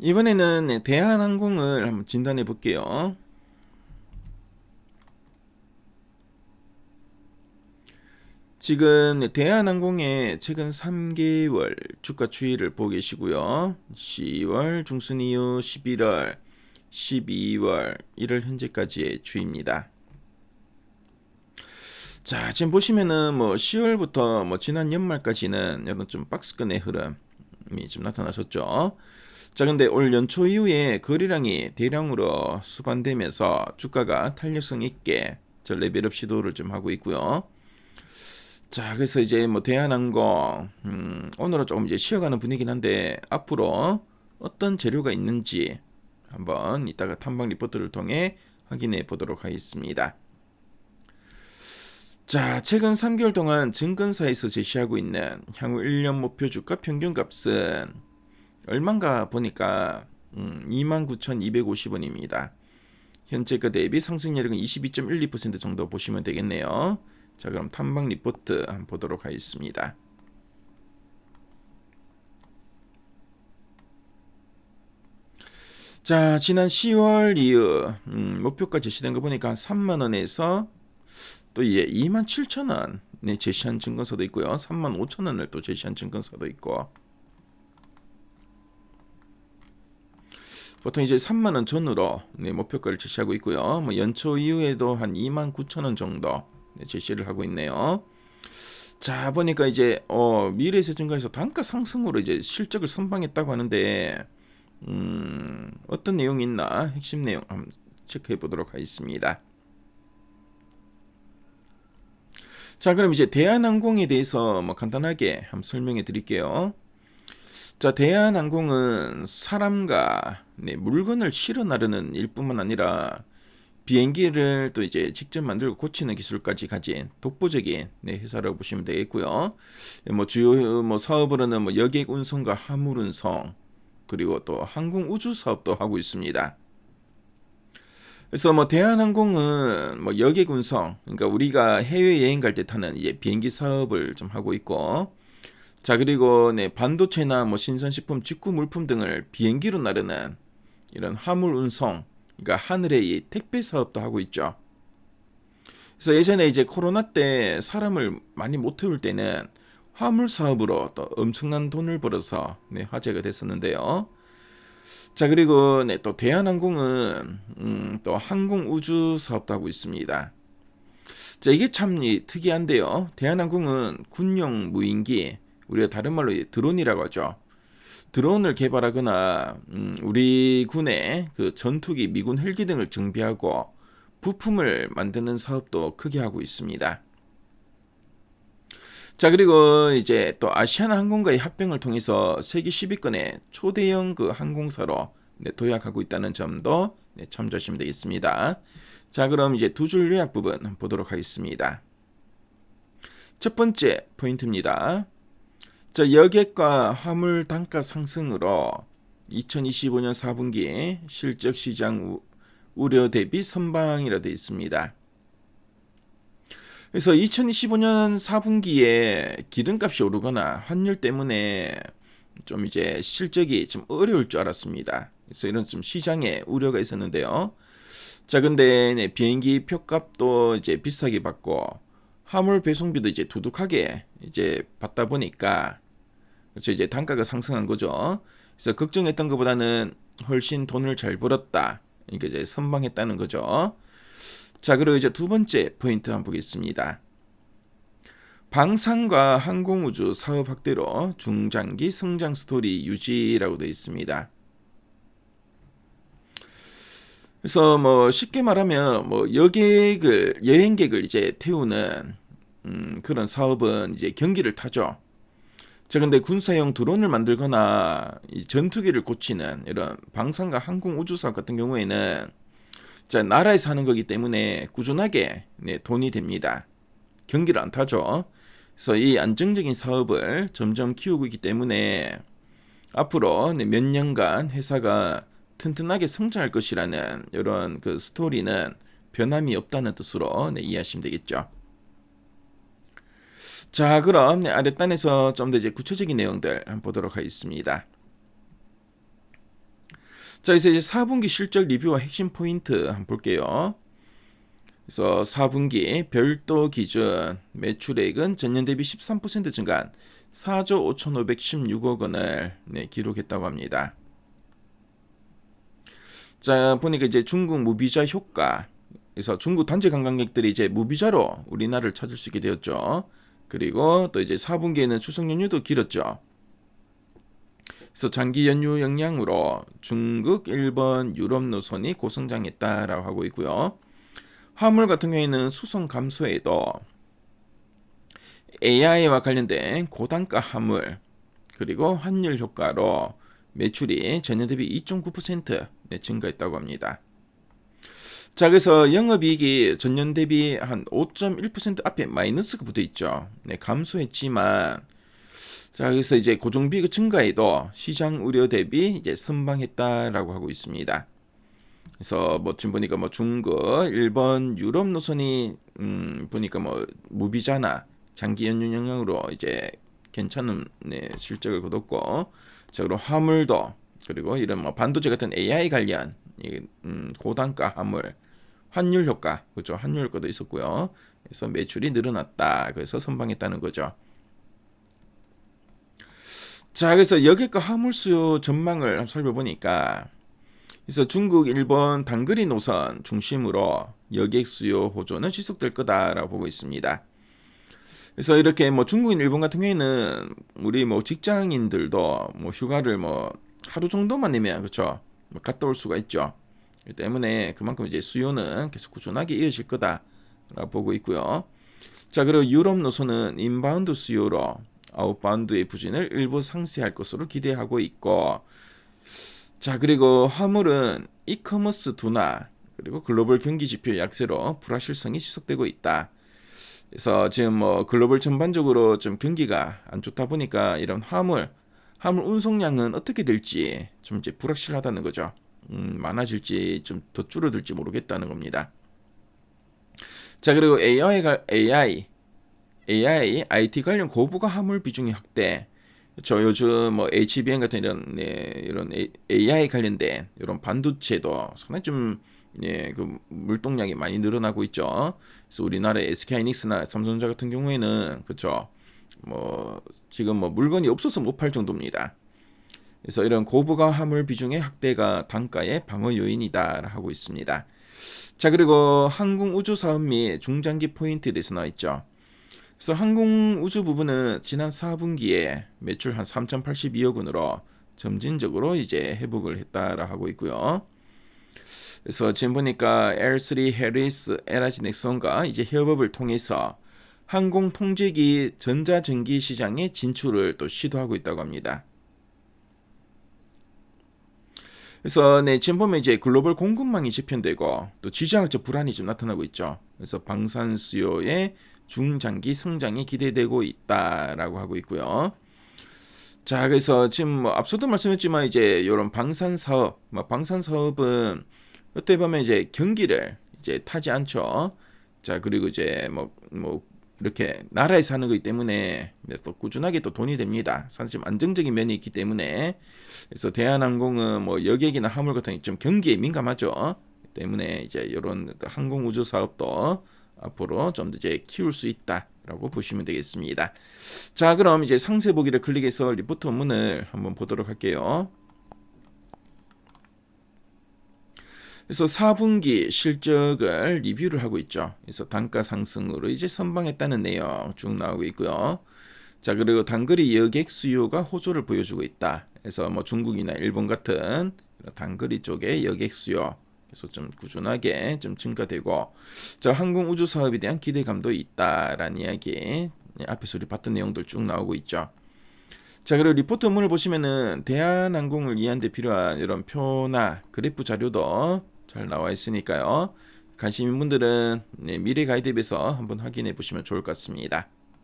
이번에는 대한항공을 한번 진단해 볼게요. 지금 대한항공의 최근 3개월 주가 추이를 보고 계시고요. 10월 중순 이후 11월, 12월, 1월 현재까지의 추이입니다. 자, 지금 보시면은 10월부터 지난 연말까지는 이런 좀 박스권의 흐름이 좀 나타나셨죠. 자, 근데 올 연초 이후에 거래량이 대량으로 수반되면서 주가가 탄력성 있게 저 레벨업 시도를 좀 하고 있고요. 자, 그래서 이제 대한항공 오늘은 조금 이제 쉬어가는 분위기긴 한데 앞으로 어떤 재료가 있는지 한번 이따가 탐방 리포트를 통해 확인해 보도록 하겠습니다. 자, 최근 3개월 동안 증권사에서 제시하고 있는 향후 1년 목표 주가 평균값은 얼마인가 보니까 29,250원입니다. 현재가 대비 상승률은 22.12% 정도 보시면 되겠네요. 자, 그럼 탐방 리포트 한번 보도록 하겠습니다. 자, 지난 10월 이후 목표가 제시된 거 보니까 한 3만원에서 또 27,000원 제시한 증권사도 있고요. 35,000원을 또 제시한 증권사도 있고, 보통 이제 3만원 전후로 목표가를 제시하고 있고요. 연초 이후에도 한 29,000원 정도 제시를 하고 있네요. 자, 보니까 이제 미래에셋증권에서 단가 상승으로 이제 실적을 선방했다고 하는데 어떤 내용이 있나 핵심 내용 한번 체크해 보도록 하겠습니다. 자, 그럼 이제 대한항공에 대해서 간단하게 한번 설명해 드릴게요. 자, 대한항공은 사람과 물건을 실어 나르는 일뿐만 아니라 비행기를 또 이제 직접 만들고 고치는 기술까지 가진 독보적인 회사라고 보시면 되겠고요. 주요 사업으로는 여객 운송과 화물 운송, 그리고 또 항공 우주 사업도 하고 있습니다. 그래서 대한항공은 여객 운송, 그러니까 우리가 해외 여행 갈 때 타는 이제 비행기 사업을 좀 하고 있고, 자, 그리고 반도체나 신선식품, 직구 물품 등을 비행기로 나르는 이런 화물 운송, 그러니까 하늘의 이 택배 사업도 하고 있죠. 그래서 예전에 이제 코로나 때 사람을 많이 못 태울 때는 화물 사업으로 또 엄청난 돈을 벌어서 화제가 됐었는데요. 자, 그리고 또 대한항공은 또 항공 우주 사업도 하고 있습니다. 자, 이게 참 특이한데요. 대한항공은 군용 무인기, 우리가 다른 말로 드론이라고 하죠. 드론을 개발하거나 우리 군의 그 전투기, 미군 헬기 등을 정비하고 부품을 만드는 사업도 크게 하고 있습니다. 자, 그리고 이제 또 아시아나항공과의 합병을 통해서 세계 10위권의 초대형 그 항공사로 도약하고 있다는 점도 참조하시면 되겠습니다. 자, 그럼 이제 두 줄 요약 부분 보도록 하겠습니다. 첫 번째 포인트입니다. 자, 여객과 화물 단가 상승으로 2025년 4분기 실적 시장 우려 대비 선방이라 되어 있습니다. 그래서 2025년 4분기에 기름값이 오르거나 환율 때문에 좀 이제 실적이 좀 어려울 줄 알았습니다. 그래서 이런 좀 시장에 우려가 있었는데요. 자, 근데 비행기 표값도 이제 비싸게 받고 화물 배송비도 이제 두둑하게 이제 받다 보니까 그래서 이제 단가가 상승한 거죠. 그래서 걱정했던 것보다는 훨씬 돈을 잘 벌었다. 이게 이제 선방했다는 거죠. 자, 그리고 이제 두 번째 포인트 한번 보겠습니다. 방산과 항공우주 사업 확대로 중장기 성장 스토리 유지라고 되어 있습니다. 그래서 쉽게 말하면 여행객을 이제 태우는 그런 사업은 이제 경기를 타죠. 자, 근데 군사용 드론을 만들거나 이 전투기를 고치는 이런 방산과 항공 우주 사업 같은 경우에는 자, 나라에서 하는 거기 때문에 꾸준하게 돈이 됩니다. 경기를 안 타죠. 그래서 이 안정적인 사업을 점점 키우고 있기 때문에 앞으로 몇 년간 회사가 튼튼하게 성장할 것이라는 이런 그 스토리는 변함이 없다는 뜻으로 이해하시면 되겠죠. 자, 그럼 아랫단에서 좀 더 이제 구체적인 내용들 한번 보도록 하겠습니다. 자, 이제 4분기 실적 리뷰와 핵심 포인트 한번 볼게요. 그래서 4분기 별도 기준 매출액은 전년 대비 13% 증가한 4조 5,516억 원을 기록했다고 합니다. 자, 보니까 이제 중국 무비자 효과, 그래서 중국 단체 관광객들이 이제 무비자로 우리나라를 찾을 수 있게 되었죠. 그리고 또 이제 4분기에는 추석 연휴도 길었죠. 그래서 장기 연휴 영향으로 중국, 일본, 유럽 노선이 고성장했다라고 하고 있고요. 화물 같은 경우에는 수송 감소에도 AI와 관련된 고단가 화물 그리고 환율 효과로 매출이 전년 대비 2.9% 증가했다고 합니다. 자, 그래서 영업이익이 전년 대비 한 5.1% 앞에 마이너스가 붙어 있죠. 감소했지만, 자, 그래서 이제 고정비가 증가해도 시장 우려 대비 이제 선방했다라고 하고 있습니다. 그래서 뭐 지금 보니까 뭐 중국, 일본, 유럽 노선이 보니까 뭐 무비자나 장기 연휴 영향으로 이제 괜찮은 실적을 거뒀고, 자, 그리고 화물도 그리고 이런 뭐 반도체 같은 AI 관련 고단가 화물 환율 효과, 그렇죠? 환율 효과도 있었고요. 그래서 매출이 늘어났다. 그래서 선방했다는 거죠. 자, 그래서 여객과 화물 수요 전망을 한번 살펴보니까, 그래서 중국, 일본 단거리 노선 중심으로 여객 수요 호조는 지속될 거다라고 보고 있습니다. 그래서 이렇게 뭐 중국, 일본 같은 경우에는 우리 뭐 직장인들도 뭐 휴가를 뭐 하루 정도만 내면 그렇죠? 뭐 갔다 올 수가 있죠. 때문에 그만큼 이제 수요는 계속 꾸준하게 이어질 거다라고 보고 있고요. 자, 그리고 유럽 노선은 인바운드 수요로 아웃바운드의 부진을 일부 상쇄할 것으로 기대하고 있고, 자, 그리고 화물은 이커머스 둔화 그리고 글로벌 경기 지표 약세로 불확실성이 지속되고 있다. 그래서 지금 뭐 글로벌 전반적으로 좀 경기가 안 좋다 보니까 이런 화물 운송량은 어떻게 될지 좀 이제 불확실하다는 거죠. 많아질지 좀 더 줄어들지 모르겠다는 겁니다. 자, 그리고 AI, IT 관련 고부가 화물 비중이 확대. 저 요즘 뭐 HBM 같은 이런 AI 관련된 이런 반도체도 상당히 좀 그 물동량이 많이 늘어나고 있죠. 그래서 우리나라의 SK하이닉스나 삼성전자 같은 경우에는 그렇죠. 뭐 지금 뭐 물건이 없어서 못 팔 정도입니다. 그래서 이런 고부가 화물 비중의 확대가 단가의 방어 요인이다 하고 있습니다. 자, 그리고 항공 우주 사업 및 중장기 포인트에 대해서 나와 있죠. 그래서 항공 우주 부분은 지난 4분기에 매출 한 3,082억 원으로 점진적으로 이제 회복을 했다라 하고 있고요. 그래서 지금 보니까 L3 해리스 에너지 넥슨과 이제 협업을 통해서 항공 통제기 전자전기 시장에 진출을 또 시도하고 있다고 합니다. 그래서 지금 보면 이제 글로벌 공급망이 재편되고 또 지정학적 불안이 좀 나타나고 있죠. 그래서 방산 수요의 중장기 성장이 기대되고 있다라고 하고 있고요. 자, 그래서 지금 뭐 앞서도 말씀했지만 이제 이런 방산 사업은 어떻게 보면 이제 경기를 이제 타지 않죠. 자, 그리고 이제 뭐 이렇게 나라에서 하는 거기 때문에 또 꾸준하게 또 돈이 됩니다. 사실 좀 안정적인 면이 있기 때문에. 그래서 대한항공은 뭐 여객이나 화물 같은 좀 경기에 민감하죠. 때문에 이제 이런 항공 우주 사업도 앞으로 좀 더 이제 키울 수 있다라고 보시면 되겠습니다. 자, 그럼 이제 상세 보기를 클릭해서 리포트 원문을 한번 보도록 할게요. 그래서 4분기 실적을 리뷰를 하고 있죠. 그래서 단가 상승으로 이제 선방했다는 내용 쭉 나오고 있고요. 자, 그리고 단거리 여객 수요가 호조를 보여주고 있다. 그래서 뭐 중국이나 일본 같은 단거리 쪽의 여객 수요 그래서 좀 꾸준하게 좀 증가되고, 자, 항공 우주 사업에 대한 기대감도 있다라는 이야기 앞에서 우리 봤던 내용들 쭉 나오고 있죠. 자, 그리고 리포트 원문을 보시면은 대한항공을 이해하는 데 필요한 이런 표나 그래프 자료도 잘 나와 있으니까요. 관심 있는 분들은 미래 가이드앱에서 한번 확인해 보시면 좋을 것 같습니다.